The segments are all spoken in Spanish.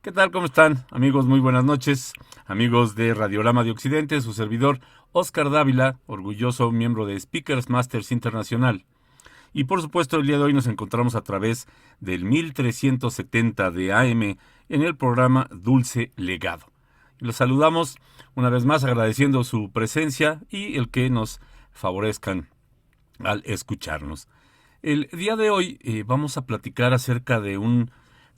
¿Qué tal? ¿Cómo están? Amigos, muy buenas noches. Amigos de Radiorama de Occidente, su servidor Oscar Dávila, orgulloso miembro de Speakers Masters Internacional. Y por supuesto, el día de hoy nos encontramos a través del 1370 de AM en el programa Dulce Legado. Los saludamos una vez más agradeciendo su presencia y el que nos favorezcan al escucharnos. El día de hoy vamos a platicar acerca de un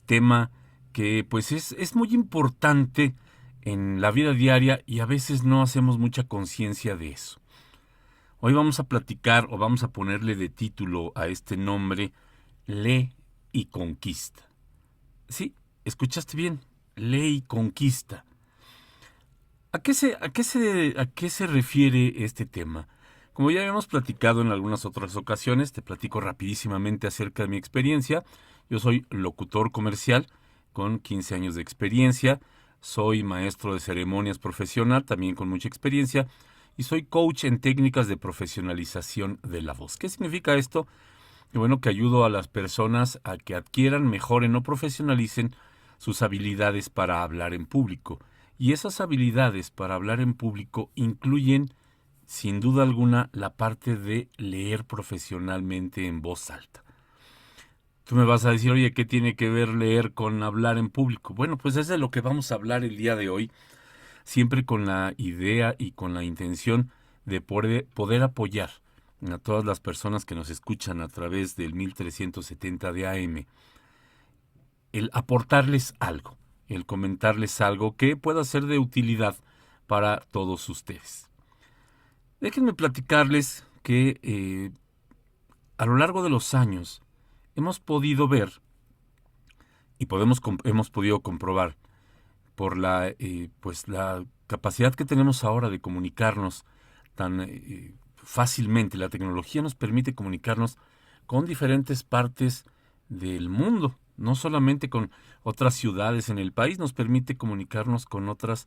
tema que pues es muy importante en la vida diaria y a veces no hacemos mucha conciencia de eso. Hoy vamos a platicar o vamos a ponerle de título a este nombre, Lee y Conquista. Sí, escuchaste bien, Lee y Conquista. ¿A qué se refiere este tema? Como ya habíamos platicado en algunas otras ocasiones, te platico rapidísimamente acerca de mi experiencia. Yo soy locutor comercial con 15 años de experiencia, soy maestro de ceremonias profesional, también con mucha experiencia, y soy coach en técnicas de profesionalización de la voz. ¿Qué significa esto? Que ayudo a las personas a que adquieran, mejoren o profesionalicen sus habilidades para hablar en público. Y esas habilidades para hablar en público incluyen, sin duda alguna, la parte de leer profesionalmente en voz alta. Tú me vas a decir, oye, ¿qué tiene que ver leer con hablar en público? Bueno, pues es de lo que vamos a hablar el día de hoy, siempre con la idea y con la intención de poder apoyar a todas las personas que nos escuchan a través del 1370 de AM, el aportarles algo, el comentarles algo que pueda ser de utilidad para todos ustedes. Déjenme platicarles que a lo largo de los años hemos podido ver y hemos podido comprobar por la capacidad que tenemos ahora de comunicarnos tan fácilmente. La tecnología nos permite comunicarnos con diferentes partes del mundo, no solamente con otras ciudades en el país, nos permite comunicarnos con otras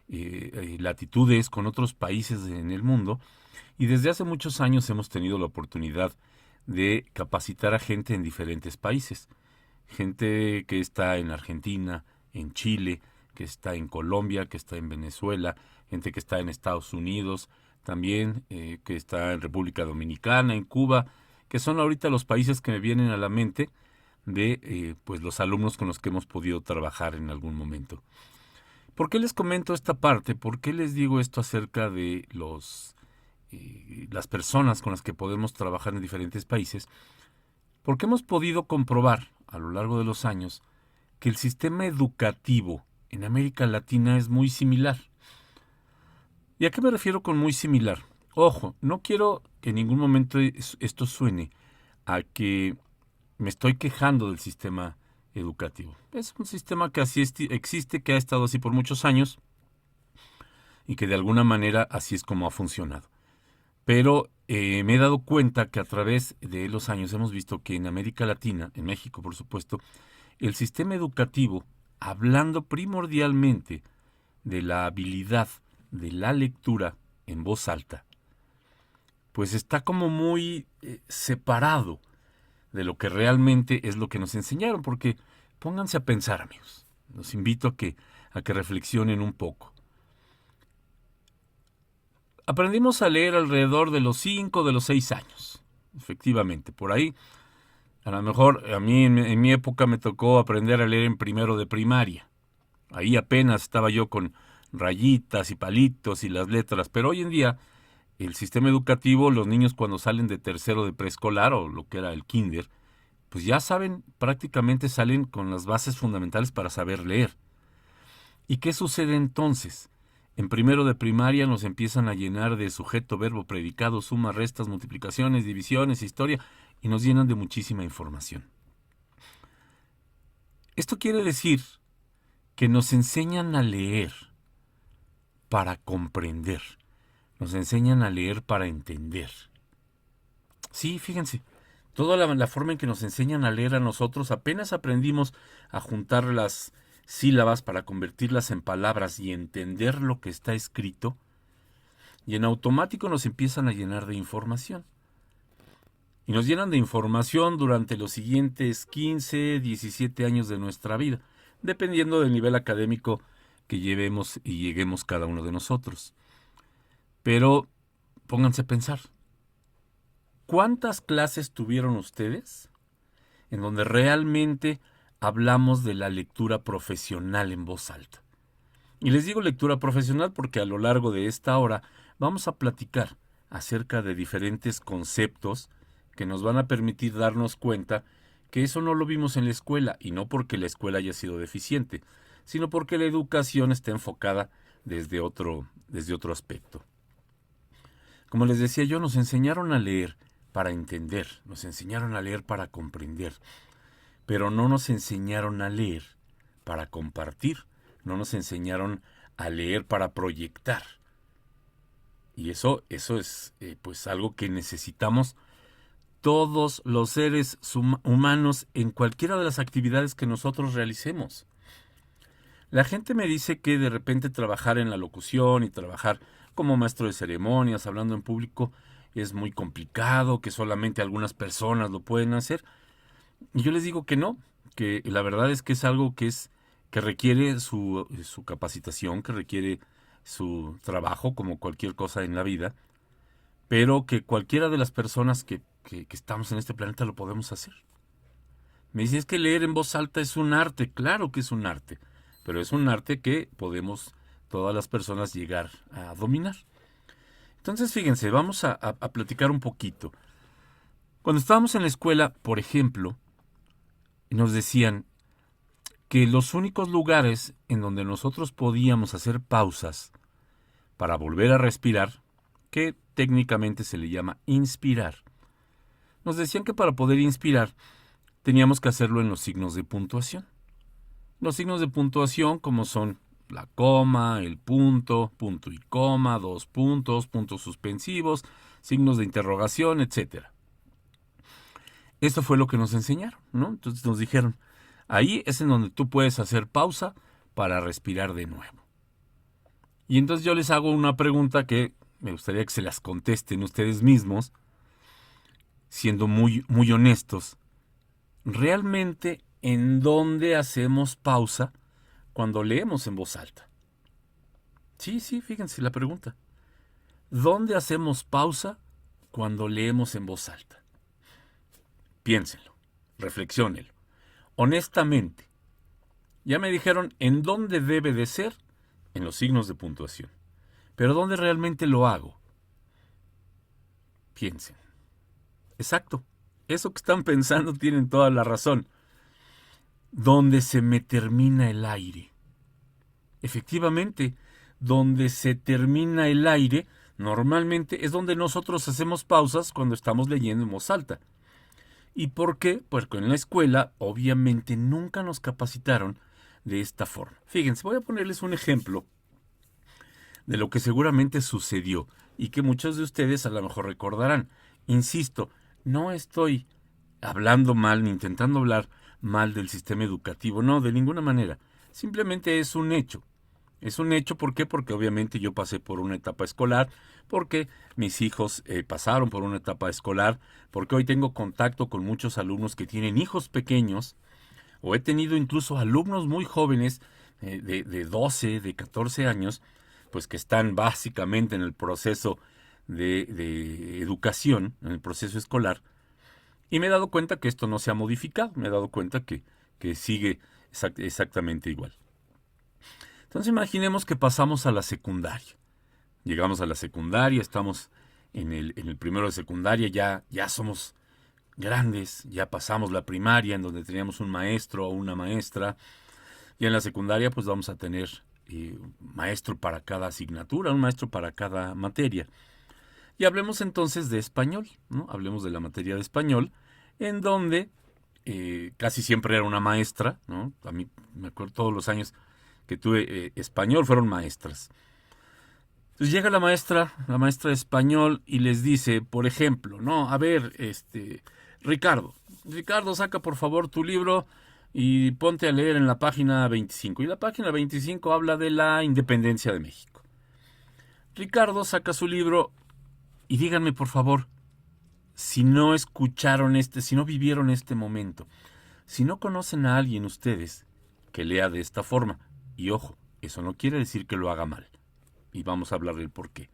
latitudes, con otros países en el mundo, y desde hace muchos años hemos tenido la oportunidad de capacitar a gente en diferentes países, gente que está en Argentina, en Chile, que está en Colombia, que está en Venezuela, gente que está en Estados Unidos, también que está en República Dominicana, en Cuba, que son ahorita los países que me vienen a la mente de pues los alumnos con los que hemos podido trabajar en algún momento. ¿Por qué les comento esta parte? ¿Por qué les digo esto acerca de las personas con las que podemos trabajar en diferentes países? Porque hemos podido comprobar a lo largo de los años que el sistema educativo en América Latina es muy similar. ¿Y a qué me refiero con muy similar? Ojo, no quiero que en ningún momento esto suene a que me estoy quejando del sistema educativo. Es un sistema que así existe, que ha estado así por muchos años y que de alguna manera así es como ha funcionado. Pero me he dado cuenta que a través de los años hemos visto que en América Latina, en México por supuesto, el sistema educativo, hablando primordialmente de la habilidad de la lectura en voz alta, pues está como muy separado de lo que realmente es lo que nos enseñaron, porque pónganse a pensar, amigos, los invito a que reflexionen un poco. Aprendimos a leer alrededor de los 5, de los 6 años, efectivamente, por ahí. A lo mejor a mí en mi época me tocó aprender a leer en primero de primaria. Ahí apenas estaba yo con rayitas y palitos y las letras, pero hoy en día el sistema educativo, los niños cuando salen de tercero de preescolar o lo que era el kinder, pues ya saben, prácticamente salen con las bases fundamentales para saber leer. ¿Y qué sucede entonces? En primero de primaria nos empiezan a llenar de sujeto, verbo, predicado, sumas, restas, multiplicaciones, divisiones, historia, y nos llenan de muchísima información. Esto quiere decir que nos enseñan a leer para comprender, nos enseñan a leer para entender. Sí, fíjense, toda la forma en que nos enseñan a leer a nosotros, apenas aprendimos a juntar las sílabas para convertirlas en palabras y entender lo que está escrito, y en automático nos empiezan a llenar de información. Y nos llenan de información durante los siguientes 15, 17 años de nuestra vida. dependiendo del nivel académico que llevemos y lleguemos cada uno de nosotros. Pero pónganse a pensar, ¿cuántas clases tuvieron ustedes en donde realmente hablamos de la lectura profesional en voz alta? Y les digo lectura profesional porque a lo largo de esta hora vamos a platicar acerca de diferentes conceptos que nos van a permitir darnos cuenta que eso no lo vimos en la escuela, y no porque la escuela haya sido deficiente, sino porque la educación está enfocada desde otro aspecto. Como les decía yo, nos enseñaron a leer para entender, nos enseñaron a leer para comprender, pero no nos enseñaron a leer para compartir, no nos enseñaron a leer para proyectar. Y eso es pues algo que necesitamos todos los seres humanos en cualquiera de las actividades que nosotros realicemos. La gente me dice que de repente trabajar en la locución y trabajar como maestro de ceremonias, hablando en público, es muy complicado, que solamente algunas personas lo pueden hacer. Y yo les digo que no, que la verdad es que es algo que requiere su capacitación, que requiere su trabajo, como cualquier cosa en la vida, pero que cualquiera de las personas que estamos en este planeta lo podemos hacer. Me dicen, es que leer en voz alta es un arte. Claro que es un arte, pero es un arte que podemos todas las personas llegar a dominar. Entonces, fíjense, vamos a platicar un poquito. Cuando estábamos en la escuela, por ejemplo, nos decían que los únicos lugares en donde nosotros podíamos hacer pausas para volver a respirar, que técnicamente se le llama inspirar, nos decían que para poder inspirar teníamos que hacerlo en los signos de puntuación. Los signos de puntuación, como son la coma, el punto, punto y coma, 2 puntos, puntos suspensivos, signos de interrogación, etc. Esto fue lo que nos enseñaron, ¿no? Entonces nos dijeron, ahí es en donde tú puedes hacer pausa para respirar de nuevo. Y entonces yo les hago una pregunta que me gustaría que se las contesten ustedes mismos, siendo muy, muy honestos. ¿Realmente en dónde hacemos pausa cuando leemos en voz alta? Sí, fíjense la pregunta. ¿Dónde hacemos pausa cuando leemos en voz alta? Piénsenlo, reflexiónenlo. Honestamente, ya me dijeron en dónde debe de ser, en los signos de puntuación. Pero ¿dónde realmente lo hago? Piensen. Exacto. Eso que están pensando tienen toda la razón. Donde se me termina el aire. Efectivamente, donde se termina el aire, normalmente es donde nosotros hacemos pausas cuando estamos leyendo en voz alta. ¿Y por qué? Porque en la escuela, obviamente, nunca nos capacitaron de esta forma. Fíjense, voy a ponerles un ejemplo de lo que seguramente sucedió y que muchos de ustedes a lo mejor recordarán. Insisto, no estoy hablando mal ni intentando hablar mal del sistema educativo, no, de ninguna manera. Simplemente es un hecho. Es un hecho, ¿por qué? Porque obviamente yo pasé por una etapa escolar, porque mis hijos pasaron por una etapa escolar, porque hoy tengo contacto con muchos alumnos que tienen hijos pequeños, o he tenido incluso alumnos muy jóvenes de 12, de 14 años, pues que están básicamente en el proceso de educación, en el proceso escolar, y me he dado cuenta que esto no se ha modificado, me he dado cuenta que sigue exactamente igual. Entonces imaginemos que pasamos a la secundaria. Llegamos a la secundaria, estamos en el primero de secundaria, ya somos grandes, ya pasamos la primaria en donde teníamos un maestro o una maestra, y en la secundaria pues vamos a tener maestro para cada asignatura, un maestro para cada materia. Y hablemos entonces de español, ¿no? Hablemos de la materia de español, en donde casi siempre era una maestra, ¿no? A mí me acuerdo todos los años que tuve español fueron maestras. Entonces llega la maestra de español y les dice, por ejemplo, no, a ver, Ricardo, saca por favor tu libro y ponte a leer en la página 25. Y la página 25 habla de la independencia de México. Ricardo saca su libro y díganme por favor, si no escucharon si no vivieron este momento, si no conocen a alguien ustedes que lea de esta forma. Y ojo, eso no quiere decir que lo haga mal. Y vamos a hablar del por qué.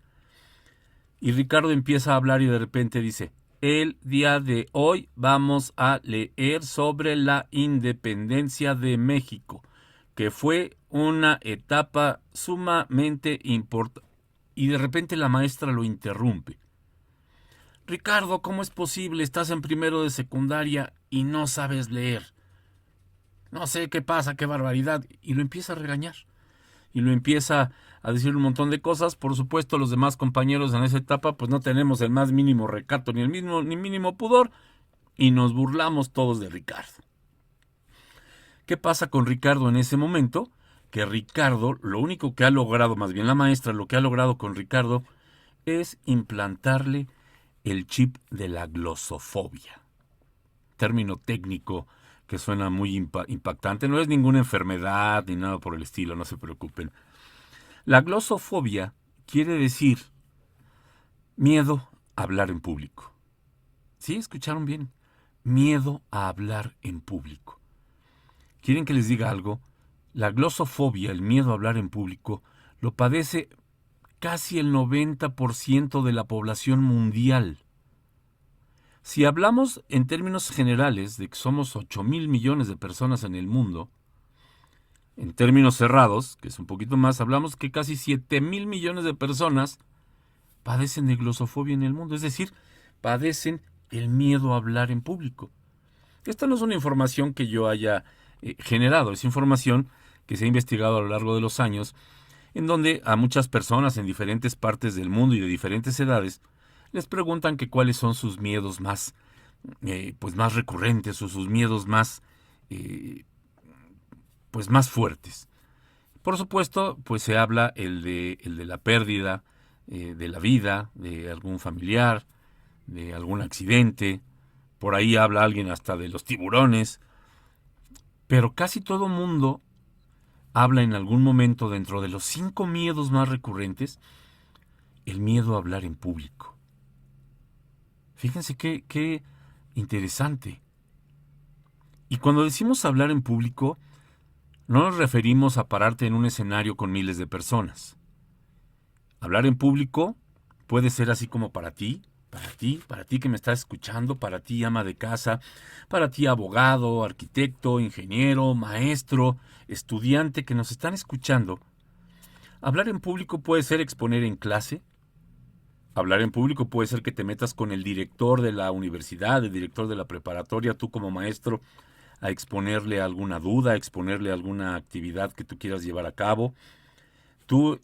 Y Ricardo empieza a hablar y de repente dice: el día de hoy vamos a leer sobre la independencia de México, que fue una etapa sumamente importante. Y de repente la maestra lo interrumpe. Ricardo, ¿cómo es posible? Estás en primero de secundaria y no sabes leer. No sé qué pasa, qué barbaridad. Y lo empieza a regañar. Y lo empieza a decir un montón de cosas. Por supuesto, los demás compañeros en esa etapa pues no tenemos el más mínimo recato ni mínimo pudor. Y nos burlamos todos de Ricardo. ¿Qué pasa con Ricardo en ese momento? Que Ricardo, lo único que ha logrado, más bien la maestra, lo que ha logrado con Ricardo es implantarle el chip de la glosofobia. Término técnico que suena muy impactante. No es ninguna enfermedad ni nada por el estilo, no se preocupen. La glosofobia quiere decir miedo a hablar en público. ¿Sí? ¿Escucharon bien? Miedo a hablar en público. ¿Quieren que les diga algo? La glosofobia, el miedo a hablar en público, lo padece casi el 90% de la población mundial. Si hablamos en términos generales de que somos 8,000 millones de personas en el mundo, en términos cerrados, que es un poquito más, hablamos que casi 7,000 millones de personas padecen de glosofobia en el mundo, es decir, padecen el miedo a hablar en público. Esta no es una información que yo haya generado, es información que se ha investigado a lo largo de los años, en donde a muchas personas en diferentes partes del mundo y de diferentes edades les preguntan que cuáles son sus miedos más, más recurrentes o sus miedos más, más fuertes. Por supuesto, pues se habla el de la pérdida de la vida, de algún familiar, de algún accidente. Por ahí habla alguien hasta de los tiburones. Pero casi todo mundo habla en algún momento, dentro de los 5 miedos más recurrentes, el miedo a hablar en público. Fíjense qué interesante. Y cuando decimos hablar en público, no nos referimos a pararte en un escenario con miles de personas. Hablar en público puede ser así como para ti que me estás escuchando, para ti ama de casa, para ti abogado, arquitecto, ingeniero, maestro, estudiante que nos están escuchando. Hablar en público puede ser exponer en clase. Hablar en público puede ser que te metas con el director de la universidad, el director de la preparatoria, tú como maestro, a exponerle alguna duda, a exponerle alguna actividad que tú quieras llevar a cabo. Tú,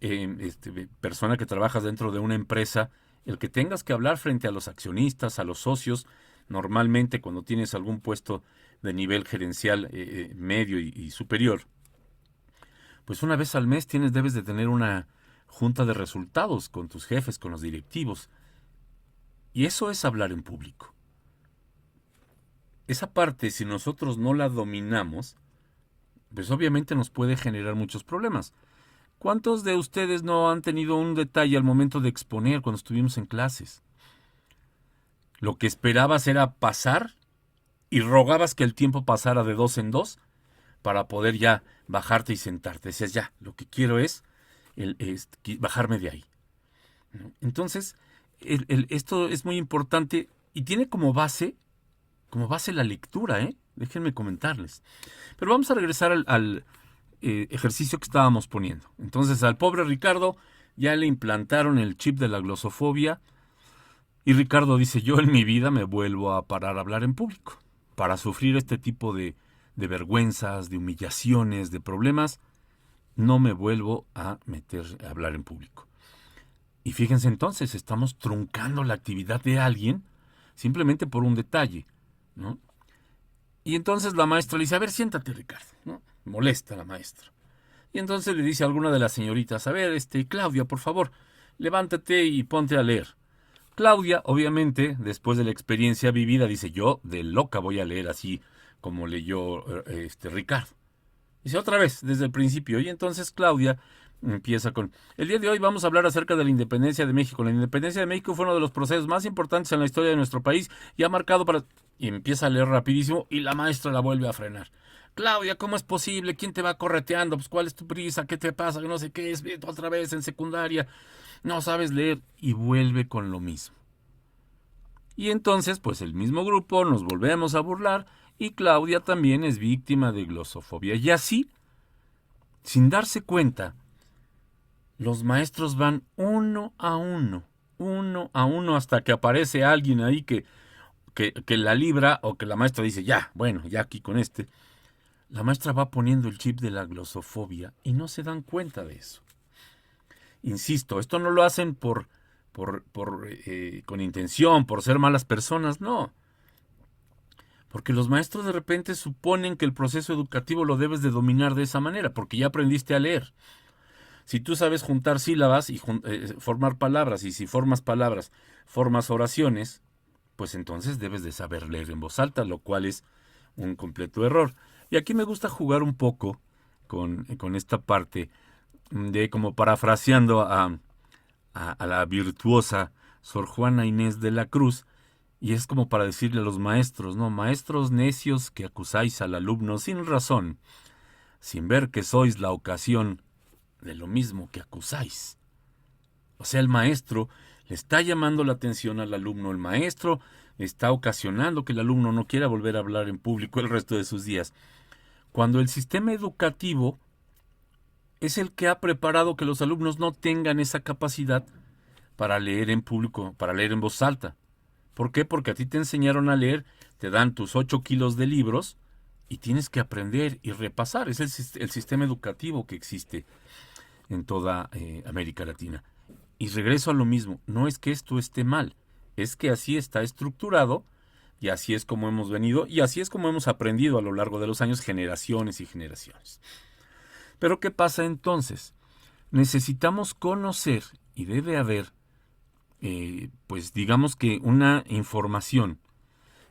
persona que trabajas dentro de una empresa, el que tengas que hablar frente a los accionistas, a los socios, normalmente cuando tienes algún puesto de nivel gerencial medio y superior, pues una vez al mes debes de tener una junta de resultados con tus jefes, con los directivos. Y eso es hablar en público. Esa parte, si nosotros no la dominamos, pues obviamente nos puede generar muchos problemas. ¿Cuántos de ustedes no han tenido un detalle al momento de exponer cuando estuvimos en clases? Lo que esperabas era pasar y rogabas que el tiempo pasara de 2 en 2 para poder ya bajarte y sentarte. Decías, ya, lo que quiero es bajarme de ahí. Entonces, esto es muy importante y tiene como base la lectura, Déjenme comentarles. Pero vamos a regresar al ejercicio que estábamos poniendo. Entonces al pobre Ricardo ya le implantaron el chip de la glosofobia y Ricardo dice: yo en mi vida me vuelvo a parar a hablar en público. Para sufrir este tipo de vergüenzas, de humillaciones, de problemas, no me vuelvo a meter a hablar en público. Y fíjense entonces, estamos truncando la actividad de alguien simplemente por un detalle, ¿no? Y entonces la maestra le dice: a ver, siéntate, Ricardo, ¿no? Molesta a la maestra. Y entonces le dice a alguna de las señoritas: a ver, Claudia, por favor, levántate y ponte a leer. Claudia, obviamente, después de la experiencia vivida, dice: yo de loca voy a leer así como leyó Ricardo. Dice otra vez, desde el principio. Y entonces Claudia empieza con: el día de hoy vamos a hablar acerca de la independencia de México. La independencia de México fue uno de los procesos más importantes en la historia de nuestro país y ha marcado para... Y empieza a leer rapidísimo y la maestra la vuelve a frenar. Claudia, ¿cómo es posible? ¿Quién te va correteando? Pues, ¿cuál es tu prisa? ¿Qué te pasa? No sé qué es, otra vez en secundaria, no sabes leer, y vuelve con lo mismo. Y entonces, pues el mismo grupo nos volvemos a burlar y Claudia también es víctima de glosofobia. Y así, sin darse cuenta, los maestros van uno a uno, hasta que aparece alguien ahí que la libra, o que la maestra dice, ya, bueno, ya aquí con este. La maestra va poniendo el chip de la glosofobia y no se dan cuenta de eso. Insisto, esto no lo hacen con intención, por ser malas personas, no. Porque los maestros de repente suponen que el proceso educativo lo debes de dominar de esa manera, porque ya aprendiste a leer. Si tú sabes juntar sílabas y formar palabras, y si formas palabras, formas oraciones, pues entonces debes de saber leer en voz alta, lo cual es un completo error. Y aquí me gusta jugar un poco con esta parte de, como parafraseando a la virtuosa Sor Juana Inés de la Cruz, y es como para decirle a los maestros, ¿no? Maestros necios que acusáis al alumno sin razón, sin ver que sois la ocasión de lo mismo que acusáis. O sea, el maestro le está llamando la atención al alumno, el maestro está ocasionando que el alumno no quiera volver a hablar en público el resto de sus días. Cuando el sistema educativo es el que ha preparado que los alumnos no tengan esa capacidad para leer en público, para leer en voz alta. ¿Por qué? Porque a ti te enseñaron a leer, te dan tus 8 kilos de libros y tienes que aprender y repasar. Es el sistema educativo que existe en toda América Latina. Y regreso a lo mismo, no es que esto esté mal, es que así está estructurado y así es como hemos venido y así es como hemos aprendido a lo largo de los años, generaciones y generaciones. Pero ¿qué pasa entonces? Necesitamos conocer y debe haber, pues digamos que una información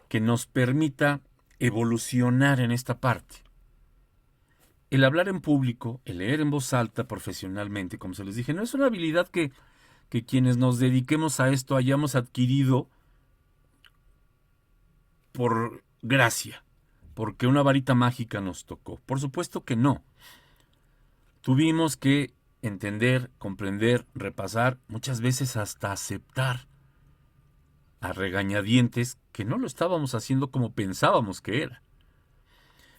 que nos permita evolucionar en esta parte. El hablar en público, el leer en voz alta profesionalmente, como se les dije, no es una habilidad que quienes nos dediquemos a esto hayamos adquirido por gracia, porque una varita mágica nos tocó. Por supuesto que no. Tuvimos que entender, comprender, repasar, muchas veces hasta aceptar a regañadientes que no lo estábamos haciendo como pensábamos que era.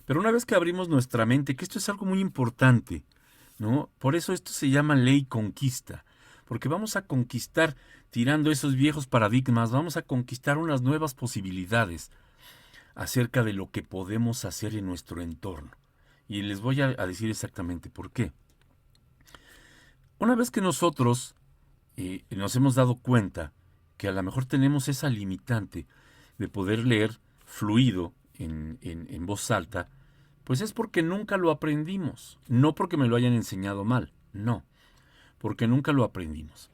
Pero una vez que abrimos nuestra mente, que esto es algo muy importante, ¿no? Por eso esto se llama ley conquista, porque vamos a conquistar tirando esos viejos paradigmas, vamos a conquistar unas nuevas posibilidades acerca de lo que podemos hacer en nuestro entorno. Y les voy a decir exactamente por qué. Una vez que nosotros nos hemos dado cuenta que a lo mejor tenemos esa limitante de poder leer fluido en voz alta, pues es porque nunca lo aprendimos, no porque me lo hayan enseñado mal, no, porque nunca lo aprendimos.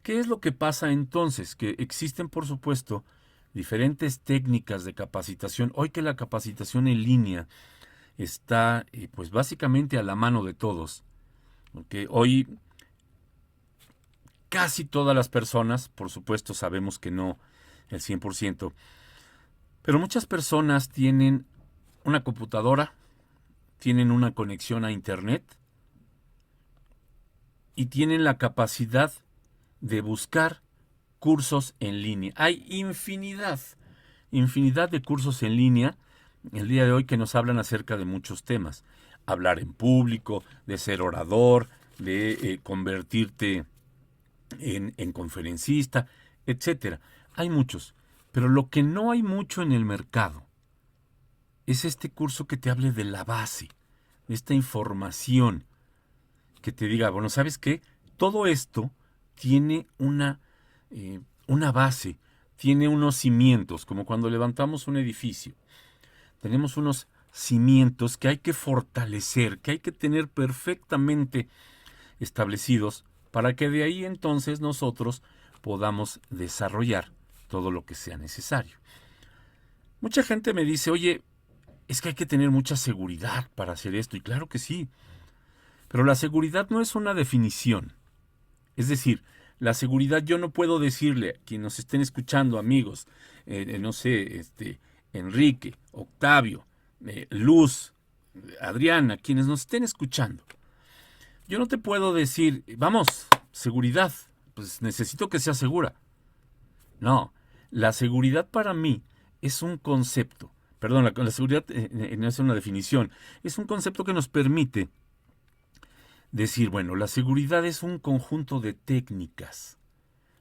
¿Qué es lo que pasa entonces? Que existen, por supuesto, diferentes técnicas de capacitación. Hoy que la capacitación en línea está, pues básicamente a la mano de todos, porque hoy casi todas las personas, por supuesto sabemos que no el 100%, pero muchas personas tienen una computadora, tienen una conexión a internet y tienen la capacidad de buscar cursos en línea. Hay infinidad de cursos en línea el día de hoy que nos hablan acerca de muchos temas. Hablar en público, de ser orador, de convertirte en conferencista, etcétera. Hay muchos, pero lo que no hay mucho en el mercado es este curso que te hable de la base, de esta información, que te diga, bueno, ¿sabes qué? Todo esto tiene una base, tiene unos cimientos, como cuando levantamos un edificio. Tenemos unos cimientos que hay que fortalecer, que hay que tener perfectamente establecidos para que de ahí entonces nosotros podamos desarrollar todo lo que sea necesario. Mucha gente me dice, oye, es que hay que tener mucha seguridad para hacer esto, y claro que sí, pero la seguridad no es una definición. Es decir, la seguridad yo no puedo decirle a quienes nos estén escuchando, amigos, no sé, Enrique, Octavio, Luz, Adriana, quienes nos estén escuchando, yo no te puedo decir, vamos, seguridad, pues necesito que sea segura. No, la seguridad para mí es un concepto, perdón, la seguridad no es una definición, es un concepto que nos permite decir, bueno, la seguridad es un conjunto de técnicas,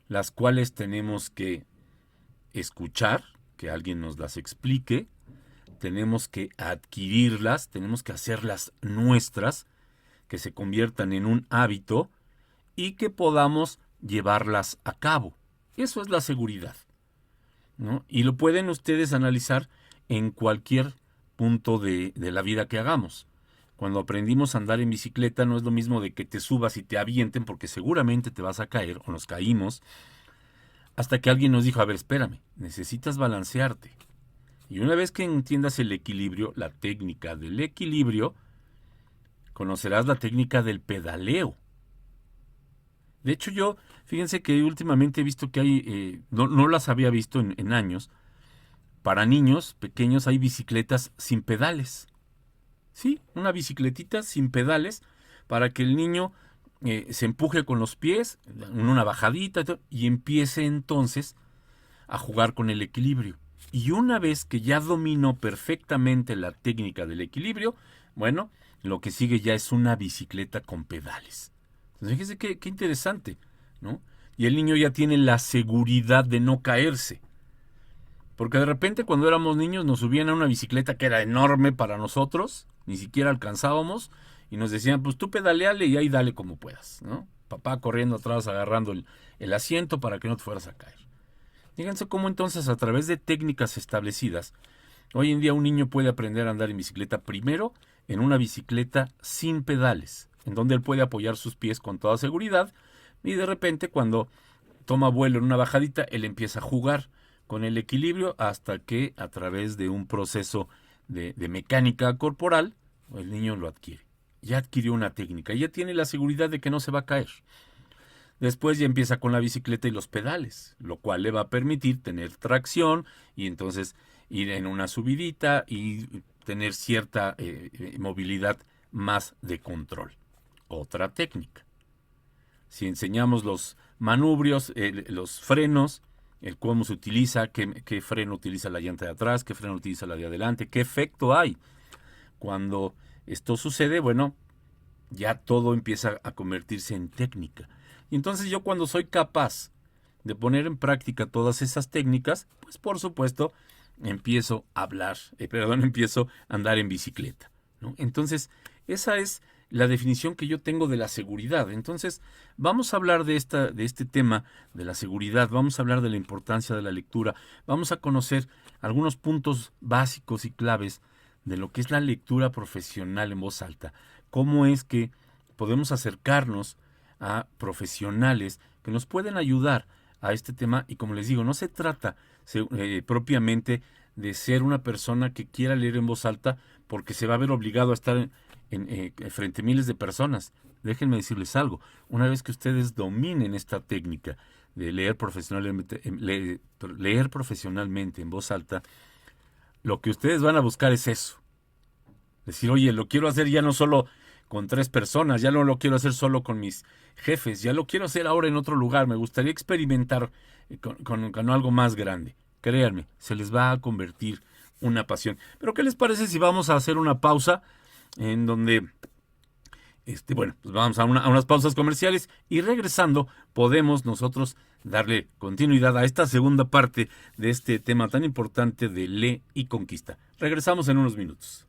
las cuales tenemos que escuchar, que alguien nos las explique, tenemos que adquirirlas, tenemos que hacerlas nuestras, que se conviertan en un hábito y que podamos llevarlas a cabo. Eso es la seguridad, ¿no? Y lo pueden ustedes analizar en cualquier punto de la vida que hagamos. Cuando aprendimos a andar en bicicleta no es lo mismo de que te subas y te avienten porque seguramente te vas a caer o nos caímos, hasta que alguien nos dijo, a ver, espérame, necesitas balancearte. Y una vez que entiendas el equilibrio, la técnica del equilibrio, conocerás la técnica del pedaleo. De hecho, fíjense que últimamente he visto que hay, no las había visto en años, para niños pequeños hay bicicletas sin pedales. Sí, una bicicletita sin pedales para que el niño se empuje con los pies en una bajadita y empiece entonces a jugar con el equilibrio. Y una vez que ya dominó perfectamente la técnica del equilibrio, bueno, lo que sigue ya es una bicicleta con pedales. Entonces, fíjense qué interesante, ¿no? Y el niño ya tiene la seguridad de no caerse. Porque de repente cuando éramos niños nos subían a una bicicleta que era enorme para nosotros, ni siquiera alcanzábamos, y nos decían, pues tú pedaleale y ahí dale como puedas, ¿no? Papá corriendo atrás agarrando el asiento para que no te fueras a caer. Fíjense cómo entonces a través de técnicas establecidas, hoy en día un niño puede aprender a andar en bicicleta primero en una bicicleta sin pedales, en donde él puede apoyar sus pies con toda seguridad, y de repente cuando toma vuelo en una bajadita, él empieza a jugar con el equilibrio hasta que a través de un proceso de mecánica corporal, el niño lo adquiere. Ya adquirió una técnica, ya tiene la seguridad de que no se va a caer. Después ya empieza con la bicicleta y los pedales, lo cual le va a permitir tener tracción y entonces ir en una subidita y tener cierta movilidad más de control. Otra técnica. Si enseñamos los manubrios, los frenos, el cómo se utiliza, qué freno utiliza la llanta de atrás, qué freno utiliza la de adelante, qué efecto hay. Cuando esto sucede, bueno, ya todo empieza a convertirse en técnica. Y entonces yo cuando soy capaz de poner en práctica todas esas técnicas, pues por supuesto empiezo a empiezo a andar en bicicleta, ¿no? Entonces, esa es la definición que yo tengo de la seguridad. Entonces, vamos a hablar de este tema de la seguridad, vamos a hablar de la importancia de la lectura, vamos a conocer algunos puntos básicos y claves de lo que es la lectura profesional en voz alta. Cómo es que podemos acercarnos a profesionales que nos pueden ayudar a este tema. Y como les digo, no se trata propiamente de ser una persona que quiera leer en voz alta porque se va a ver obligado a estar frente a miles de personas. Déjenme decirles algo. Una vez que ustedes dominen esta técnica de leer profesionalmente en voz alta, lo que ustedes van a buscar es eso. Decir, oye, lo quiero hacer ya no solo con 3 personas, ya no lo quiero hacer solo con mis jefes, ya lo quiero hacer ahora en otro lugar, me gustaría experimentar con algo más grande. Créanme, se les va a convertir una pasión. Pero ¿qué les parece si vamos a hacer una pausa en donde, pues vamos a unas pausas comerciales y regresando podemos nosotros darle continuidad a esta segunda parte de este tema tan importante de Lee y Conquista. Regresamos en unos minutos.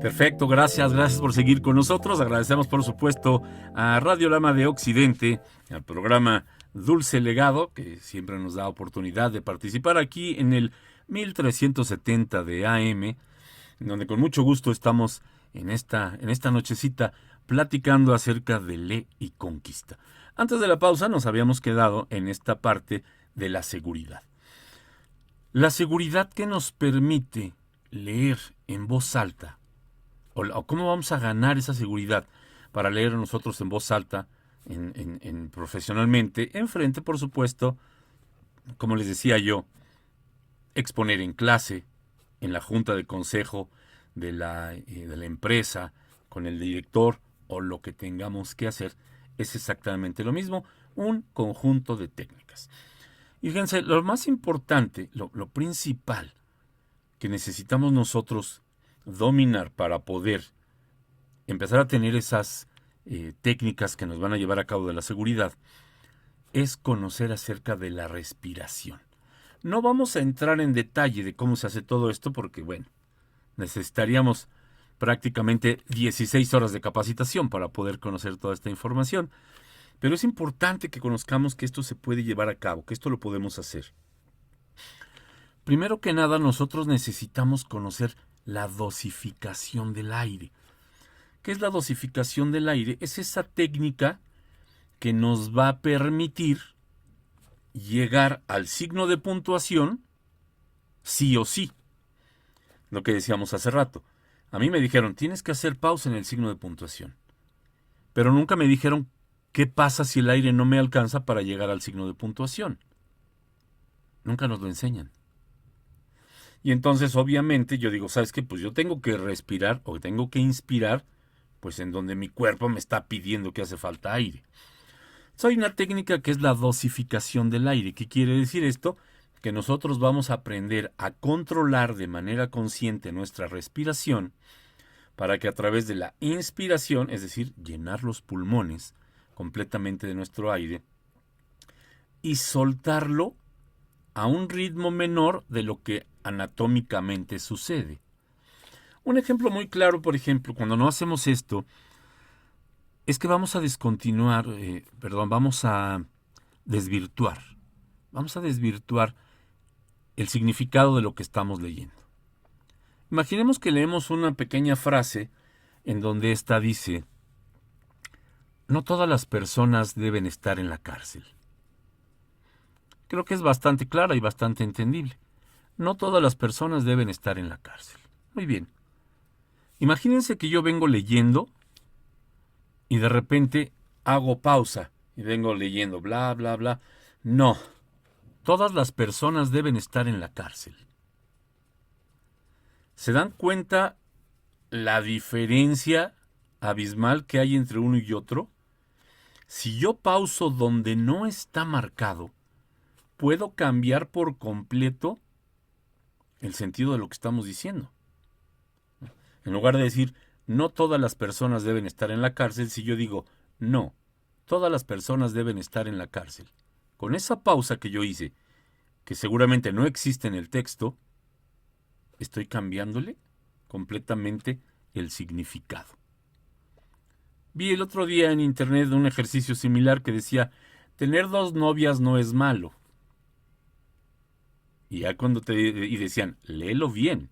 Perfecto, gracias por seguir con nosotros. Agradecemos, por supuesto, a Radiorama de Occidente, al programa Dulce Legado, que siempre nos da oportunidad de participar aquí en el 1370 de AM, donde con mucho gusto estamos en esta nochecita platicando acerca de Lee y Conquista. Antes de la pausa nos habíamos quedado en esta parte de la seguridad. La seguridad que nos permite leer en voz alta, o cómo vamos a ganar esa seguridad para leer nosotros en voz alta, profesionalmente, enfrente, por supuesto, como les decía yo, exponer en clase, en la junta de consejo de la empresa, con el director o lo que tengamos que hacer, es exactamente lo mismo, un conjunto de técnicas. Y fíjense, lo más importante, lo principal que necesitamos nosotros dominar para poder empezar a tener esas técnicas que nos van a llevar a cabo de la seguridad, es conocer acerca de la respiración. No vamos a entrar en detalle de cómo se hace todo esto porque, bueno, necesitaríamos prácticamente 16 horas de capacitación para poder conocer toda esta información. Pero es importante que conozcamos que esto se puede llevar a cabo, que esto lo podemos hacer. Primero que nada, nosotros necesitamos conocer la dosificación del aire. ¿Qué es la dosificación del aire? Es esa técnica que nos va a permitir llegar al signo de puntuación sí o sí. Lo que decíamos hace rato. A mí me dijeron, tienes que hacer pausa en el signo de puntuación. Pero nunca me dijeron qué pasa si el aire no me alcanza para llegar al signo de puntuación. Nunca nos lo enseñan. Y entonces, obviamente, yo digo, ¿sabes qué? Pues yo tengo que respirar o tengo que inspirar, pues en donde mi cuerpo me está pidiendo que hace falta aire. Hay una técnica que es la dosificación del aire. ¿Qué quiere decir esto? Que nosotros vamos a aprender a controlar de manera consciente nuestra respiración para que a través de la inspiración, es decir, llenar los pulmones completamente de nuestro aire y soltarlo a un ritmo menor de lo que anatómicamente sucede. Un ejemplo muy claro, por ejemplo, cuando no hacemos esto, es que vamos a vamos a desvirtuar el significado de lo que estamos leyendo. Imaginemos que leemos una pequeña frase en donde ésta dice, no todas las personas deben estar en la cárcel. Creo que es bastante clara y bastante entendible. No todas las personas deben estar en la cárcel. Muy bien. Imagínense que yo vengo leyendo y de repente hago pausa y vengo leyendo bla, bla, bla. No. Todas las personas deben estar en la cárcel. ¿Se dan cuenta la diferencia abismal que hay entre uno y otro? Si yo pauso donde no está marcado, puedo cambiar por completo el sentido de lo que estamos diciendo. En lugar de decir, no todas las personas deben estar en la cárcel, si yo digo, no, todas las personas deben estar en la cárcel. Con esa pausa que yo hice, que seguramente no existe en el texto, estoy cambiándole completamente el significado. Vi el otro día en internet un ejercicio similar que decía, tener 2 novias no es malo. Y ya y decían, léelo bien.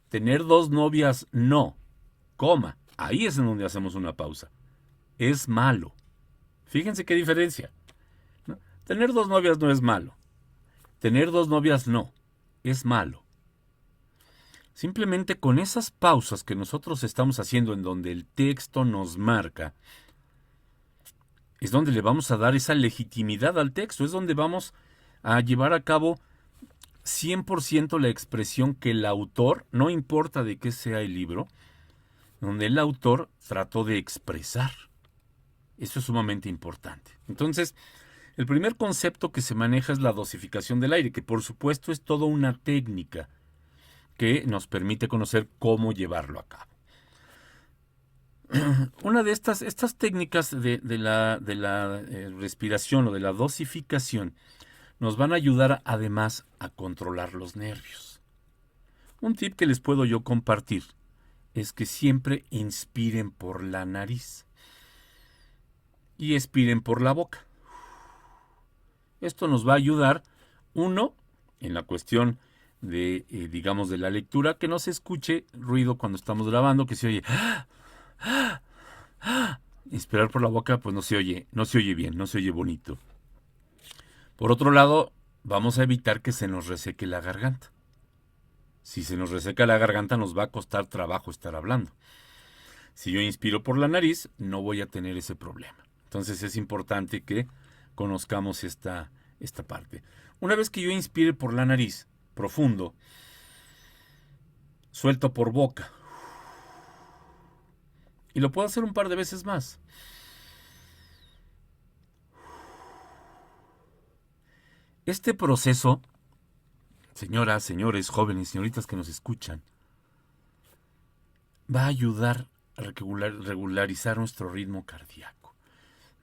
Tener 2 novias no, coma. Ahí es en donde hacemos una pausa. Es malo. Fíjense qué diferencia. ¿No? Tener 2 novias no es malo. Tener 2 novias no, es malo. Simplemente con esas pausas que nosotros estamos haciendo en donde el texto nos marca, es donde le vamos a dar esa legitimidad al texto, es donde vamos a llevar a cabo 100% la expresión que el autor, no importa de qué sea el libro, donde el autor trató de expresar. Eso es sumamente importante. Entonces, el primer concepto que se maneja es la dosificación del aire, que por supuesto es toda una técnica que nos permite conocer cómo llevarlo a cabo. Una de estas técnicas de la respiración o de la dosificación nos van a ayudar además a controlar los nervios. Un tip que les puedo yo compartir es que siempre inspiren por la nariz y expiren por la boca. Esto nos va a ayudar, uno, en la cuestión de, digamos, de la lectura, que no se escuche ruido cuando estamos grabando, que se oye. Inspirar por la boca, pues no se oye bien, no se oye bonito. Por otro lado, vamos a evitar que se nos reseque la garganta. Si se nos reseca la garganta, nos va a costar trabajo estar hablando. Si yo inspiro por la nariz, no voy a tener ese problema. Entonces es importante que conozcamos esta parte. Una vez que yo inspire por la nariz, profundo, suelto por boca. Y lo puedo hacer un par de veces más. Este proceso, señoras, señores, jóvenes, señoritas que nos escuchan, va a ayudar a regularizar nuestro ritmo cardíaco.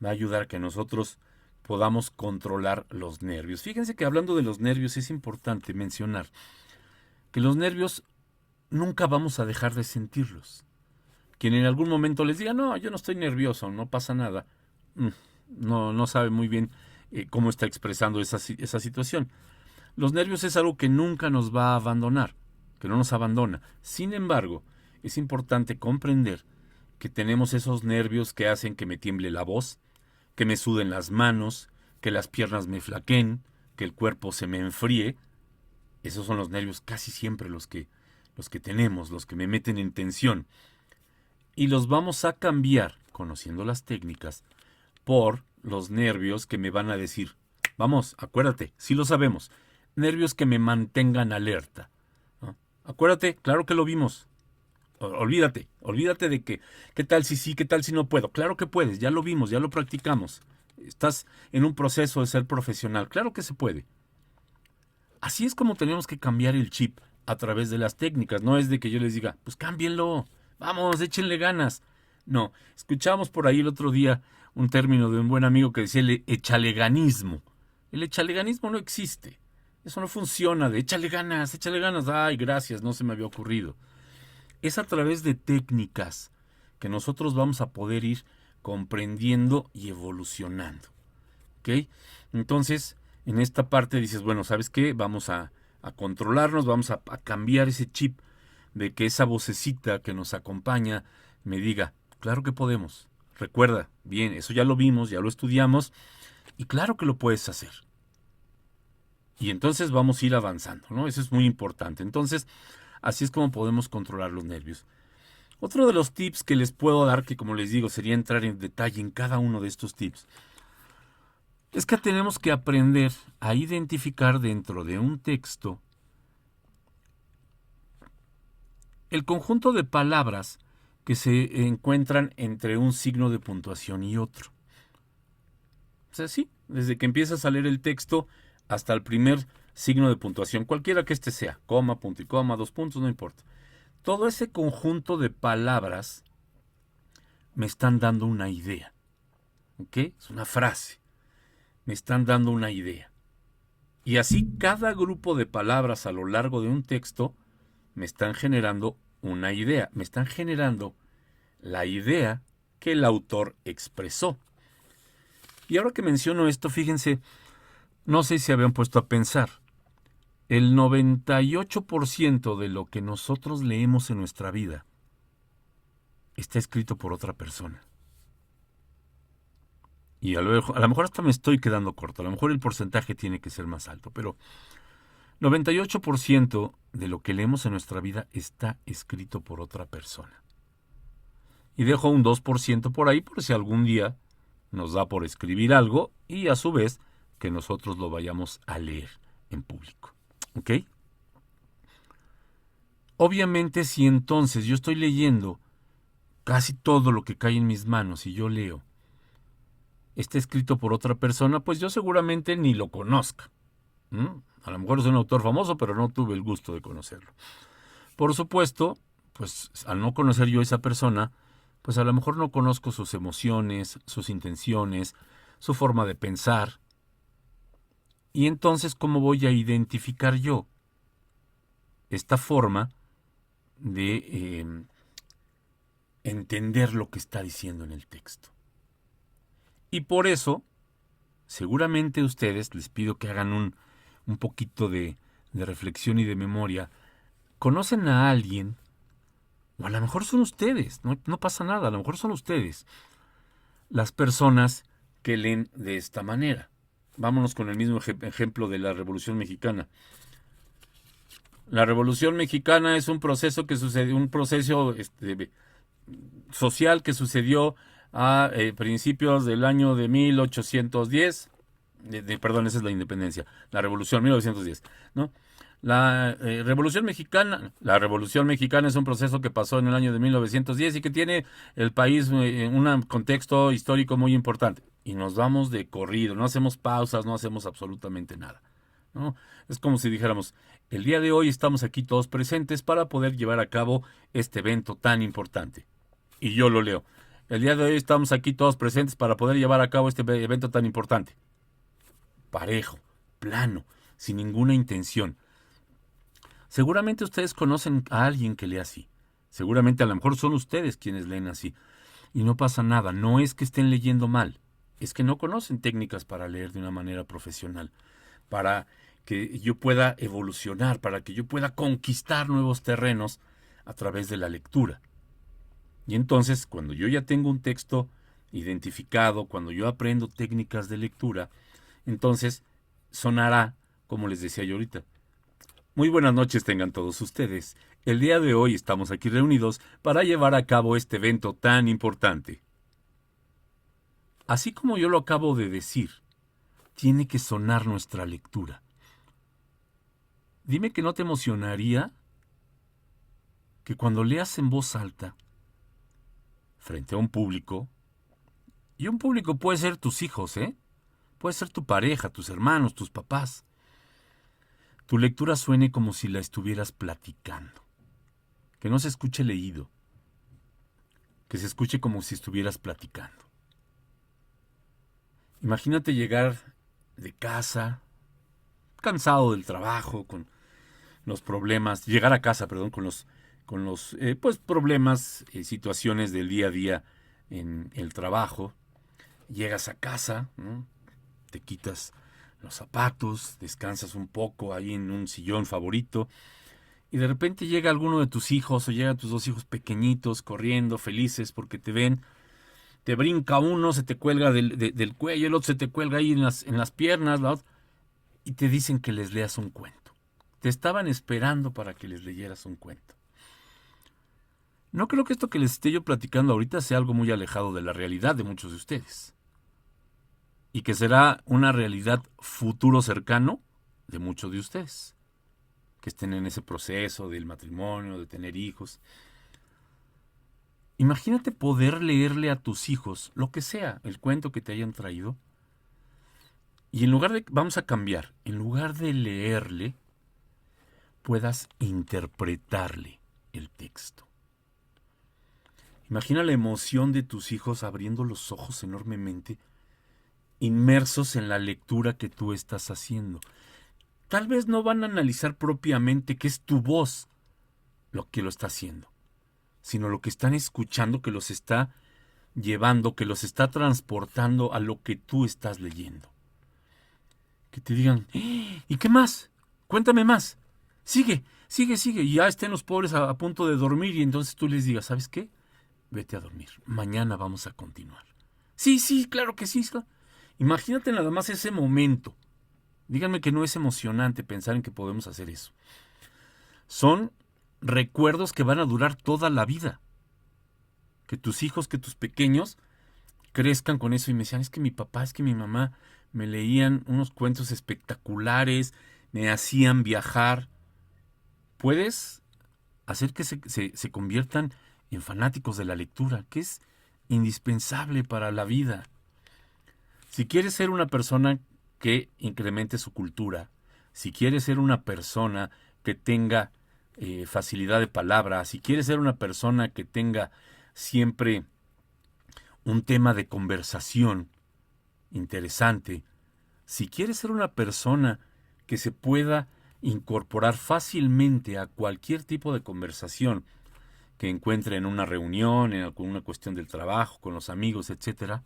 Va a ayudar a que nosotros podamos controlar los nervios. Fíjense que hablando de los nervios es importante mencionar que los nervios nunca vamos a dejar de sentirlos. Quien en algún momento les diga, no, yo no estoy nervioso, no pasa nada, no sabe muy bien cómo está expresando esa situación. Los nervios es algo que nunca nos va a abandonar, que no nos abandona. Sin embargo, es importante comprender que tenemos esos nervios que hacen que me tiemble la voz, que me suden las manos, que las piernas me flaqueen, que el cuerpo se me enfríe. Esos son los nervios casi siempre los que tenemos, los que me meten en tensión. Y los vamos a cambiar, conociendo las técnicas, por los nervios que me van a decir, vamos, acuérdate, sí lo sabemos, nervios que me mantengan alerta, ¿no? Acuérdate, claro que lo vimos. Olvídate de que, ¿qué tal si sí, qué tal si no puedo? Claro que puedes, ya lo vimos, ya lo practicamos. Estás en un proceso de ser profesional, claro que se puede. Así es como tenemos que cambiar el chip a través de las técnicas. No es de que yo les diga, pues cámbienlo, vamos, échenle ganas. No, escuchamos por ahí el otro día un término de un buen amigo que decía el echaleganismo. El echaleganismo no existe. Eso no funciona, de échale ganas. Ay, gracias, no se me había ocurrido. Es a través de técnicas que nosotros vamos a poder ir comprendiendo y evolucionando. ¿Ok? Entonces, en esta parte dices, bueno, ¿sabes qué? Vamos a controlarnos, vamos a cambiar ese chip de que esa vocecita que nos acompaña me diga, claro que podemos. Recuerda, bien, eso ya lo vimos, ya lo estudiamos, y claro que lo puedes hacer. Y entonces vamos a ir avanzando, ¿no? Eso es muy importante. Entonces, así es como podemos controlar los nervios. Otro de los tips que les puedo dar, que como les digo, sería entrar en detalle en cada uno de estos tips, es que tenemos que aprender a identificar dentro de un texto el conjunto de palabras que se encuentran entre un signo de puntuación y otro. O sea, sí, desde que empiezas a leer el texto hasta el primer signo de puntuación, cualquiera que este sea, coma, punto y coma, 2 puntos, no importa. Todo ese conjunto de palabras me están dando una idea. ¿Ok? Es una frase. Me están dando una idea. Y así cada grupo de palabras a lo largo de un texto me están generando una idea. Me están generando la idea que el autor expresó. Y ahora que menciono esto, fíjense, no sé si habían puesto a pensar. El 98% de lo que nosotros leemos en nuestra vida está escrito por otra persona. Y a lo mejor hasta me estoy quedando corto, a lo mejor el porcentaje tiene que ser más alto, pero 98% de lo que leemos en nuestra vida está escrito por otra persona. Y dejo un 2% por ahí por si algún día nos da por escribir algo y a su vez que nosotros lo vayamos a leer en público. ¿Ok? Obviamente si entonces yo estoy leyendo casi todo lo que cae en mis manos y yo leo está escrito por otra persona, pues yo seguramente ni lo conozca. A lo mejor es un autor famoso, pero no tuve el gusto de conocerlo. Por supuesto, pues al no conocer yo a esa persona, pues a lo mejor no conozco sus emociones, sus intenciones, su forma de pensar. Y entonces, ¿cómo voy a identificar yo esta forma de entender lo que está diciendo en el texto. Y por eso, seguramente ustedes, les pido que hagan un poquito de reflexión y de memoria. ¿Conocen a alguien? O a lo mejor son ustedes, no pasa nada, a lo mejor son ustedes las personas que leen de esta manera. Vámonos con el mismo ejemplo de la Revolución Mexicana. La Revolución Mexicana es un proceso que sucedió, un proceso social que sucedió a principios del año de 1810. Perdón, esa es la independencia. La Revolución 1910, ¿no? La Revolución Mexicana es un proceso que pasó en el año de 1910 y que tiene el país un contexto histórico muy importante. Y nos vamos de corrido, no hacemos pausas, no hacemos absolutamente nada, ¿no? Es como si dijéramos, el día de hoy estamos aquí todos presentes para poder llevar a cabo este evento tan importante. Y yo lo leo. El día de hoy estamos aquí todos presentes para poder llevar a cabo este evento tan importante. Parejo, plano, sin ninguna intención. Seguramente ustedes conocen a alguien que lee así. Seguramente a lo mejor son ustedes quienes leen así. Y no pasa nada, no es que estén leyendo mal. Es que no conocen técnicas para leer de una manera profesional. Para que yo pueda evolucionar, para que yo pueda conquistar nuevos terrenos a través de la lectura. Y entonces, cuando yo ya tengo un texto identificado, cuando yo aprendo técnicas de lectura, entonces sonará, como les decía yo ahorita. Muy buenas noches tengan todos ustedes. El día de hoy estamos aquí reunidos para llevar a cabo este evento tan importante. Así como yo lo acabo de decir, tiene que sonar nuestra lectura. Dime que no te emocionaría que cuando leas en voz alta, frente a un público, y un público puede ser tus hijos, puede ser tu pareja, tus hermanos, tus papás, tu lectura suene como si la estuvieras platicando. Que no se escuche leído. Que se escuche como si estuvieras platicando. Imagínate llegar de casa, cansado del trabajo, con los problemas, llegar a casa, perdón, con los problemas, situaciones del día a día en el trabajo. Llegas a casa, ¿no? Te quitas los zapatos, descansas un poco ahí en un sillón favorito y de repente llega alguno de tus hijos o llegan tus dos hijos pequeñitos corriendo, felices porque te ven, te brinca uno, se te cuelga del cuello, el otro se te cuelga ahí en las piernas, y te dicen que les leas un cuento. Te estaban esperando para que les leyeras un cuento. No creo que esto que les esté yo platicando ahorita sea algo muy alejado de la realidad de muchos de ustedes. Y que será una realidad futuro cercano de muchos de ustedes, que estén en ese proceso del matrimonio, de tener hijos. Imagínate poder leerle a tus hijos lo que sea, el cuento que te hayan traído, y vamos a cambiar, en lugar de leerle, puedas interpretarle el texto. Imagina la emoción de tus hijos abriendo los ojos enormemente, inmersos en la lectura que tú estás haciendo. Tal vez no van a analizar propiamente que es tu voz lo que lo está haciendo, sino lo que están escuchando que los está llevando, que los está transportando a lo que tú estás leyendo. Que te digan, ¿y qué más? Cuéntame más. Sigue. Y ya estén los pobres a punto de dormir y entonces tú les digas, ¿sabes qué? Vete a dormir. Mañana vamos a continuar. Sí, claro que sí. Imagínate nada más ese momento. Díganme que no es emocionante pensar en que podemos hacer eso. Son recuerdos que van a durar toda la vida. Que tus hijos, que tus pequeños crezcan con eso y me decían, es que mi papá, es que mi mamá me leían unos cuentos espectaculares, me hacían viajar. Puedes hacer que se conviertan en fanáticos de la lectura, que es indispensable para la vida. Si quieres ser una persona que incremente su cultura, si quieres ser una persona que tenga facilidad de palabra, si quieres ser una persona que tenga siempre un tema de conversación interesante, si quieres ser una persona que se pueda incorporar fácilmente a cualquier tipo de conversación, que encuentre en una reunión, en alguna cuestión del trabajo, con los amigos, etcétera,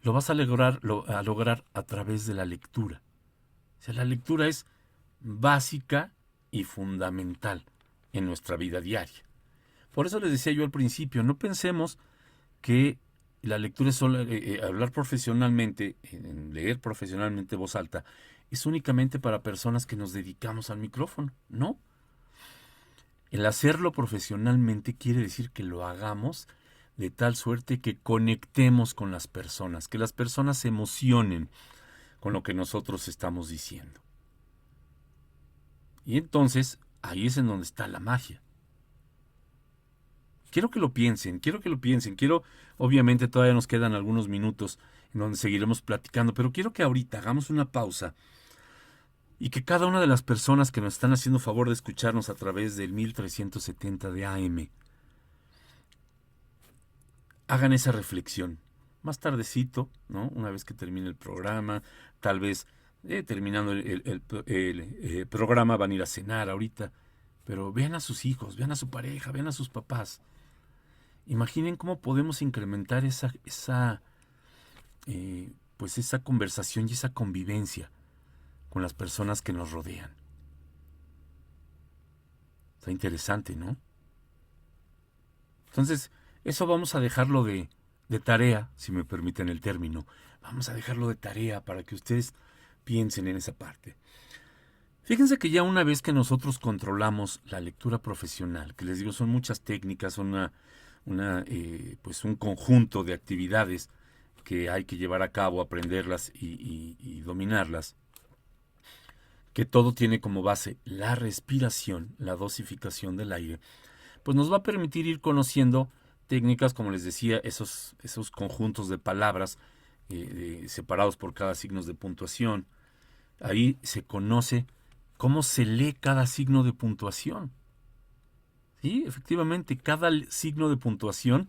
lo vas a lograr a través de la lectura. O sea, la lectura es básica y fundamental en nuestra vida diaria. Por eso les decía yo al principio, no pensemos que la lectura es solo hablar profesionalmente, leer profesionalmente en voz alta, es únicamente para personas que nos dedicamos al micrófono. No. El hacerlo profesionalmente quiere decir que lo hagamos de tal suerte que conectemos con las personas, que las personas se emocionen con lo que nosotros estamos diciendo. Y entonces, ahí es en donde está la magia. Quiero, obviamente todavía nos quedan algunos minutos en donde seguiremos platicando, pero quiero que ahorita hagamos una pausa y que cada una de las personas que nos están haciendo favor de escucharnos a través del 1370 de AM hagan esa reflexión. Más tardecito, ¿no? Una vez que termine el programa, tal vez terminando el programa van a ir a cenar ahorita, pero vean a sus hijos, vean a su pareja, vean a sus papás. Imaginen cómo podemos incrementar esa conversación y esa convivencia con las personas que nos rodean. Está interesante, ¿no? Entonces, eso vamos a dejarlo de tarea, si me permiten el término. Vamos a dejarlo de tarea para que ustedes piensen en esa parte. Fíjense que ya una vez que nosotros controlamos la lectura profesional, que les digo son muchas técnicas, son un conjunto de actividades que hay que llevar a cabo, aprenderlas y dominarlas, que todo tiene como base la respiración, la dosificación del aire, pues nos va a permitir ir conociendo técnicas, como les decía, esos conjuntos de palabras separados por cada signo de puntuación. Ahí se conoce cómo se lee cada signo de puntuación. Sí, efectivamente, cada signo de puntuación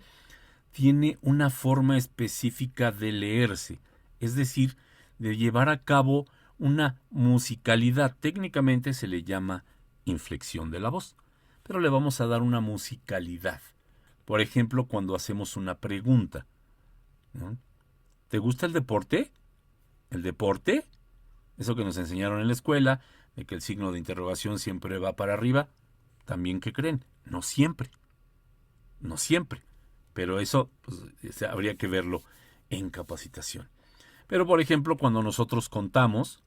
tiene una forma específica de leerse, es decir, de llevar a cabo una musicalidad. Técnicamente se le llama inflexión de la voz, pero le vamos a dar una musicalidad. Por ejemplo, cuando hacemos una pregunta, ¿no? ¿Te gusta el deporte? ¿El deporte? Eso que nos enseñaron en la escuela, de que el signo de interrogación siempre va para arriba. También, ¿qué creen? No siempre. No siempre. Pero eso habría que verlo en capacitación. Pero, por ejemplo, cuando nosotros contamos,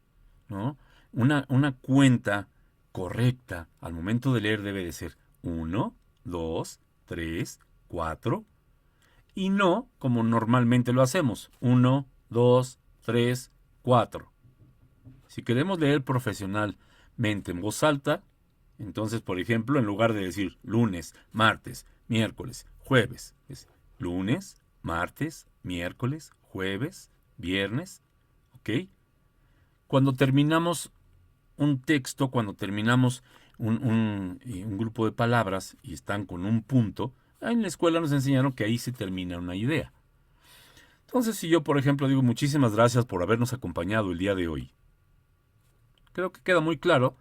¿no? Una cuenta correcta al momento de leer debe de ser 1, 2, 3, 4. Y no como normalmente lo hacemos. 1, 2, 3, 4. Si queremos leer profesionalmente en voz alta, entonces, por ejemplo, en lugar de decir lunes, martes, miércoles, jueves, es lunes, martes, miércoles, jueves, viernes, ¿ok? Cuando terminamos un texto, cuando terminamos un grupo de palabras y están con un punto, en la escuela nos enseñaron que ahí se termina una idea. Entonces, si yo, por ejemplo, digo muchísimas gracias por habernos acompañado el día de hoy, creo que queda muy claro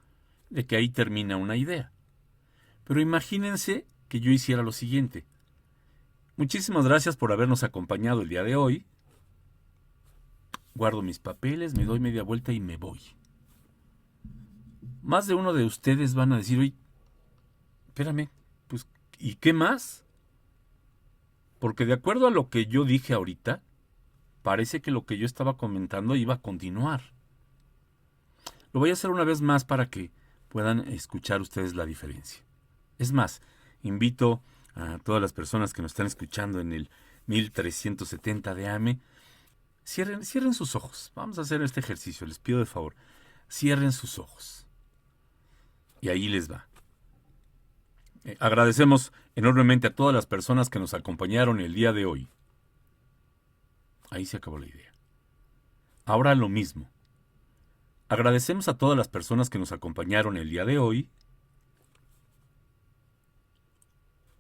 de que ahí termina una idea. Pero imagínense que yo hiciera lo siguiente. Muchísimas gracias por habernos acompañado el día de hoy. Guardo mis papeles, me doy media vuelta y me voy. Más de uno de ustedes van a decir, oye, espérame, pues, ¿y qué más? Porque de acuerdo a lo que yo dije ahorita, parece que lo que yo estaba comentando iba a continuar. Lo voy a hacer una vez más para que puedan escuchar ustedes la diferencia. Es más, invito a todas las personas que nos están escuchando en el 1370 de AM, cierren sus ojos. Vamos a hacer este ejercicio, les pido de favor. Cierren sus ojos. Y ahí les va. Agradecemos enormemente a todas las personas que nos acompañaron el día de hoy. Ahí se acabó la idea. Ahora lo mismo. Agradecemos a todas las personas que nos acompañaron el día de hoy.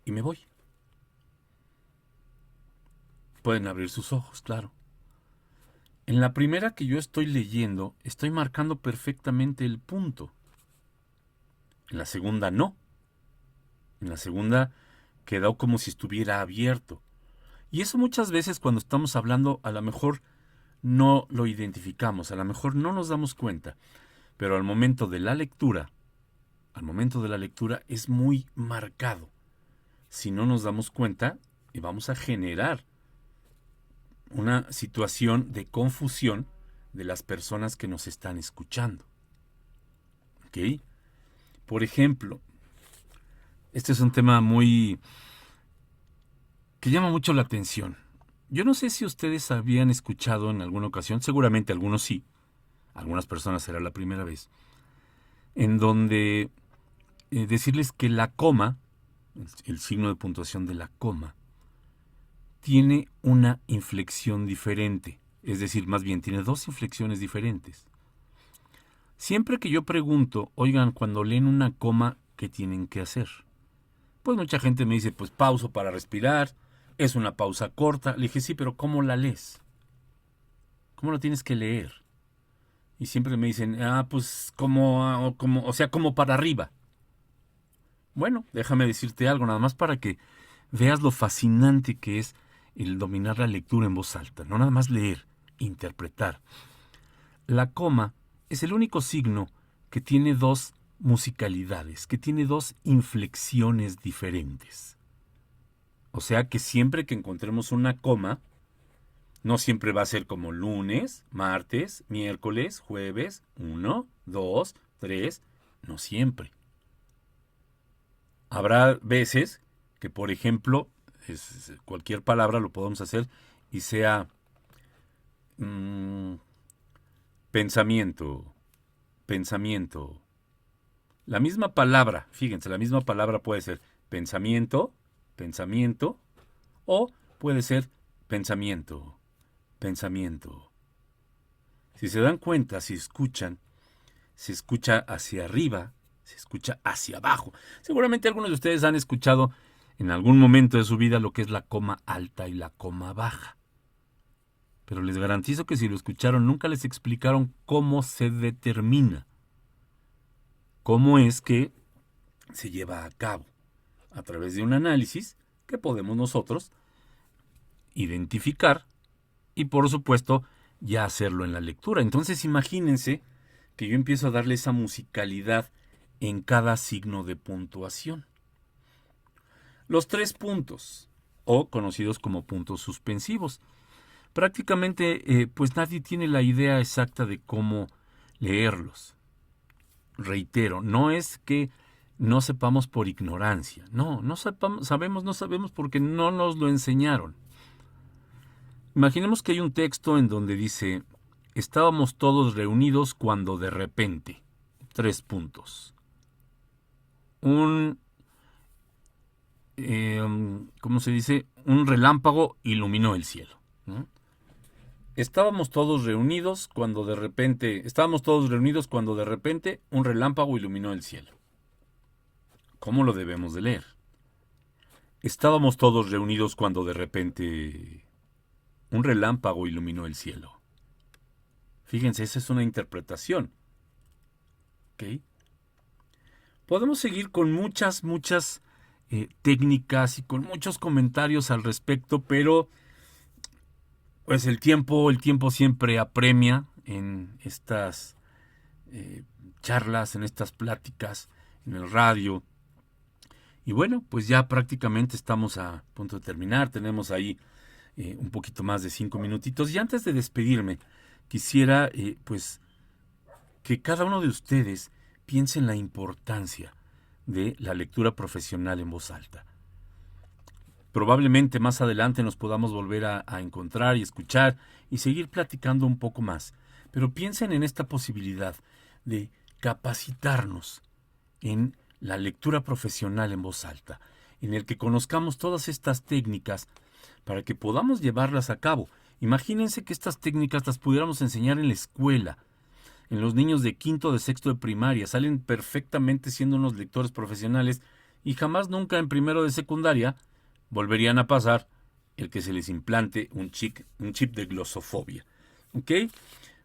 Y me voy. Pueden abrir sus ojos, claro. En la primera que yo estoy leyendo, estoy marcando perfectamente el punto. En la segunda no. En la segunda quedó como si estuviera abierto. Y eso muchas veces cuando estamos hablando a lo mejor no lo identificamos, a lo mejor no nos damos cuenta, pero al momento de la lectura es muy marcado. Si no nos damos cuenta, vamos a generar una situación de confusión de las personas que nos están escuchando. ¿Ok? Por ejemplo, este es un tema que llama mucho la atención. Yo no sé si ustedes habían escuchado en alguna ocasión, seguramente algunos sí, algunas personas será la primera vez, en donde decirles que la coma, el signo de puntuación de la coma, tiene una inflexión diferente. Es decir, más bien tiene dos inflexiones diferentes. Siempre que yo pregunto, oigan, cuando leen una coma, ¿qué tienen que hacer? Pues mucha gente me dice, pues pauso para respirar, es una pausa corta. Le dije, sí, pero ¿cómo la lees? ¿Cómo lo tienes que leer? Y siempre me dicen, pues como para arriba. Bueno, déjame decirte algo, nada más para que veas lo fascinante que es el dominar la lectura en voz alta. No nada más leer, interpretar. La coma es el único signo que tiene dos musicalidades, que tiene dos inflexiones diferentes. O sea que siempre que encontremos una coma, no siempre va a ser como lunes, martes, miércoles, jueves, 1, 2, 3, no siempre. Habrá veces que, por ejemplo, cualquier palabra lo podemos hacer y sea pensamiento, pensamiento. La misma palabra, fíjense, la misma palabra puede ser pensamiento, pensamiento, o puede ser pensamiento, pensamiento. Si se dan cuenta, si escuchan, se escucha hacia arriba, se escucha hacia abajo. Seguramente algunos de ustedes han escuchado en algún momento de su vida lo que es la coma alta y la coma baja. Pero les garantizo que si lo escucharon, nunca les explicaron cómo se determina. Cómo es que se lleva a cabo. A través de un análisis que podemos nosotros identificar y, por supuesto, ya hacerlo en la lectura. Entonces, imagínense que yo empiezo a darle esa musicalidad en cada signo de puntuación. Los 3 puntos, o conocidos como puntos suspensivos. Prácticamente, pues nadie tiene la idea exacta de cómo leerlos. Reitero, no es que no sepamos por ignorancia. No sabemos porque no nos lo enseñaron. Imaginemos que hay un texto en donde dice, estábamos todos reunidos cuando de repente, 3 puntos. ¿Cómo se dice? Un relámpago iluminó el cielo, ¿no? Estábamos todos reunidos cuando de repente un relámpago iluminó el cielo. ¿Cómo lo debemos de leer? Estábamos todos reunidos cuando de repente un relámpago iluminó el cielo. Fíjense, esa es una interpretación. ¿Ok? Podemos seguir con muchas técnicas y con muchos comentarios al respecto, pero pues el tiempo siempre apremia en estas charlas, en estas pláticas, en el radio. Y bueno, pues ya prácticamente estamos a punto de terminar. Tenemos ahí un poquito más de 5 minutitos. Y antes de despedirme, quisiera pues que cada uno de ustedes piense en la importancia de la lectura profesional en voz alta. Probablemente más adelante nos podamos volver a encontrar y escuchar y seguir platicando un poco más. Pero piensen en esta posibilidad de capacitarnos en la lectura profesional en voz alta, en el que conozcamos todas estas técnicas para que podamos llevarlas a cabo. Imagínense que estas técnicas las pudiéramos enseñar en la escuela, en los niños de quinto, de sexto de primaria. Salen perfectamente siendo unos lectores profesionales y jamás nunca en primero de secundaria volverían a pasar el que se les implante un chip de glosofobia. ¿Ok?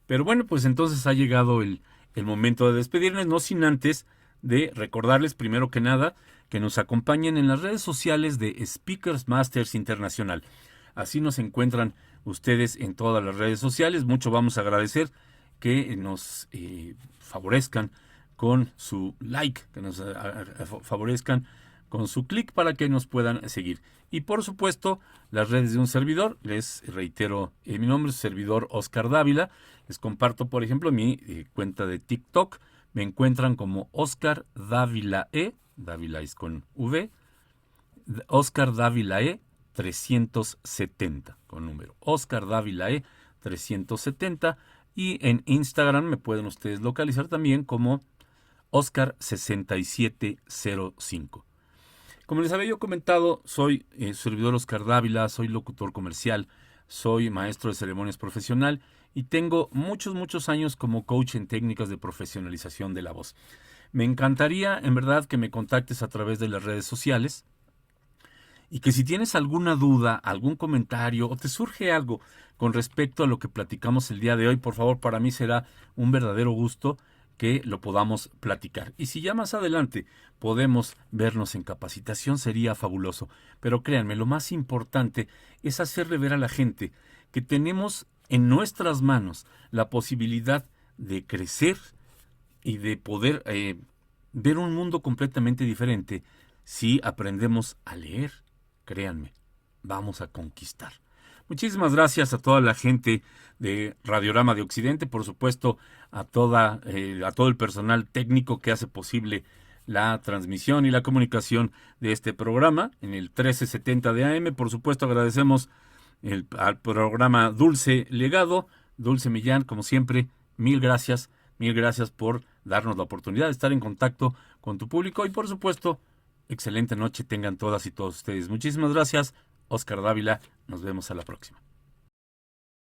Pero bueno, pues entonces ha llegado el momento de despedirnos, no sin antes de recordarles primero que nada que nos acompañen en las redes sociales de Speakers Masters Internacional. Así nos encuentran ustedes en todas las redes sociales. Mucho vamos a agradecer que nos favorezcan con su like, que nos favorezcan con su clic para que nos puedan seguir. Y por supuesto, las redes de un servidor, les reitero, mi nombre es servidor Oscar Dávila. Les comparto, por ejemplo, mi cuenta de TikTok. Me encuentran como Oscar Dávila E, Dávila es con V, Oscar Dávila E 370, con número. Oscar Dávila E 370. Y en Instagram me pueden ustedes localizar también como Oscar6705. Como les había yo comentado, soy servidor Oscar Dávila, soy locutor comercial, soy maestro de ceremonias profesional y tengo muchos años como coach en técnicas de profesionalización de la voz. Me encantaría, en verdad, que me contactes a través de las redes sociales y que si tienes alguna duda, algún comentario o te surge algo con respecto a lo que platicamos el día de hoy, por favor, para mí será un verdadero gusto que lo podamos platicar. Y si ya más adelante podemos vernos en capacitación, sería fabuloso. Pero créanme, lo más importante es hacerle ver a la gente que tenemos en nuestras manos la posibilidad de crecer y de poder ver un mundo completamente diferente si aprendemos a leer. Créanme, vamos a conquistar. Muchísimas gracias a toda la gente de Radiorama de Occidente, por supuesto a todo el personal técnico que hace posible la transmisión y la comunicación de este programa en el 1370 de AM. Por supuesto agradecemos al programa Dulce Legado, Dulce Millán, como siempre, mil gracias por darnos la oportunidad de estar en contacto con tu público y por supuesto, excelente noche tengan todas y todos ustedes. Muchísimas gracias. Oscar Dávila, nos vemos a la próxima.